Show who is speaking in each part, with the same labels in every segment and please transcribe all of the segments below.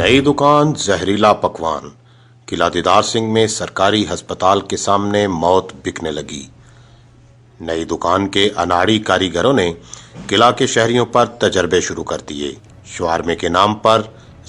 Speaker 1: نئی دکان زہریلا پکوان، قلعہ دیدار سنگھ میں سرکاری ہسپتال کے سامنے موت بکنے لگی۔ نئی دکان کے اناڑی کاریگروں نے قلعہ کے شہریوں پر تجربے شروع کر دیے۔ شوارمے کے نام پر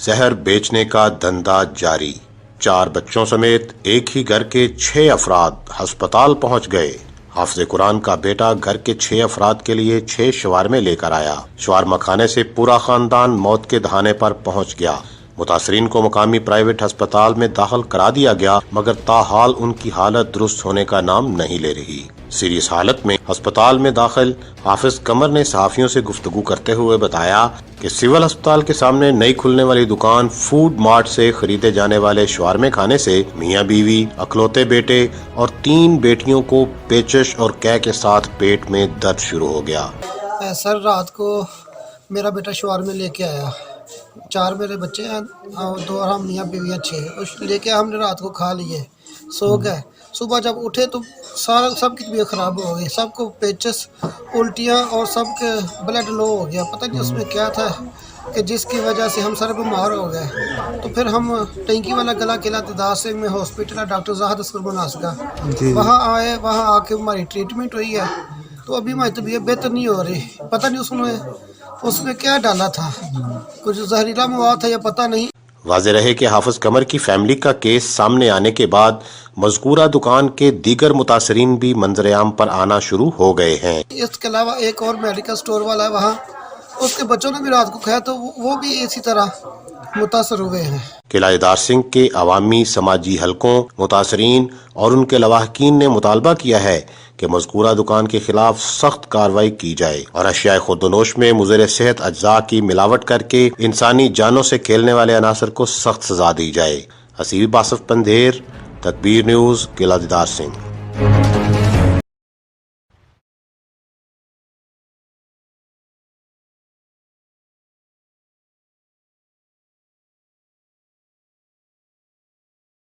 Speaker 1: زہر بیچنے کا دھندا جاری۔ 4 بچوں سمیت ایک ہی گھر کے 6 افراد ہسپتال پہنچ گئے۔ حافظ قرآن کا بیٹا گھر کے 6 افراد کے لیے 6 شوارمے لے کر آیا۔ شوارمہ کھانے سے پورا خاندان موت کے دہانے پر پہنچ گیا۔ متاثرین کو مقامی پرائیویٹ ہسپتال میں داخل کرا دیا گیا، مگر تاحال ان کی حالت درست ہونے کا نام نہیں لے رہی۔ سیریس حالت میں ہسپتال میں داخل حافظ قمر نے صحافیوں سے گفتگو کرتے ہوئے بتایا کہ سول ہسپتال کے سامنے نئی کھلنے والی دکان فوڈ مارٹ سے خریدے جانے والے شوارمے کھانے سے میاں بیوی، اکلوتے بیٹے اور 3 بیٹیوں کو پیچش اور قے کے ساتھ پیٹ میں درد شروع ہو گیا۔
Speaker 2: سر رات کو میرا بیٹا شوارمے لے کے آیا، 4 میرے بچے ہیں اور 2 ہم میاں بیویاں 6 اس لے کے ہم نے رات کو کھا لیے، سو گئے۔ صبح جب اٹھے تو سب کی طبیعت خراب ہو گئی، سب کو پیچس، الٹیاں اور سب کے بلڈ لو ہو گیا۔ پتہ نہیں اس میں کیا تھا کہ جس کی وجہ سے ہم سارے بیمار ہو گئے۔ تو پھر ہم ٹینکی والا گلا قلعہ دیدار سنگھ میں ہاسپٹل ہے ڈاکٹر زاہد اصغر مناسکہ، وہاں آئے، وہاں آ کے ہماری ٹریٹمنٹ ہوئی ہے۔ تو ابھی ہماری طبیعت بہتر نہیں ہو رہی، پتہ نہیں اس میں کیا ڈالا تھا، کچھ زہریلا مواد تھا یا پتہ نہیں۔
Speaker 1: واضح رہے کہ حافظ قمر کی فیملی کا کیس سامنے آنے کے بعد مذکورہ دکان کے دیگر متاثرین بھی منظر عام پر آنا شروع ہو گئے ہیں۔
Speaker 2: اس کے علاوہ ایک اور میڈیکل سٹور والا ہے، وہاں اس کے بچوں نے بھی رات کو کھایا تو وہ بھی اسی طرح متاثر ہوئے ہیں۔
Speaker 1: قلعہ دیدار سنگھ کے عوامی سماجی حلقوں، متاثرین اور ان کے لواحقین نے مطالبہ کیا ہے کہ مذکورہ دکان کے خلاف سخت کارروائی کی جائے اور اشیاء خودنوش میں مضر صحت اجزاء کی ملاوٹ کر کے انسانی جانوں سے کھیلنے والے عناصر کو سخت سزا دی جائے۔ حسیب آصف پندھیر، تکبیر نیوز، قلعہ دیدار سنگھ۔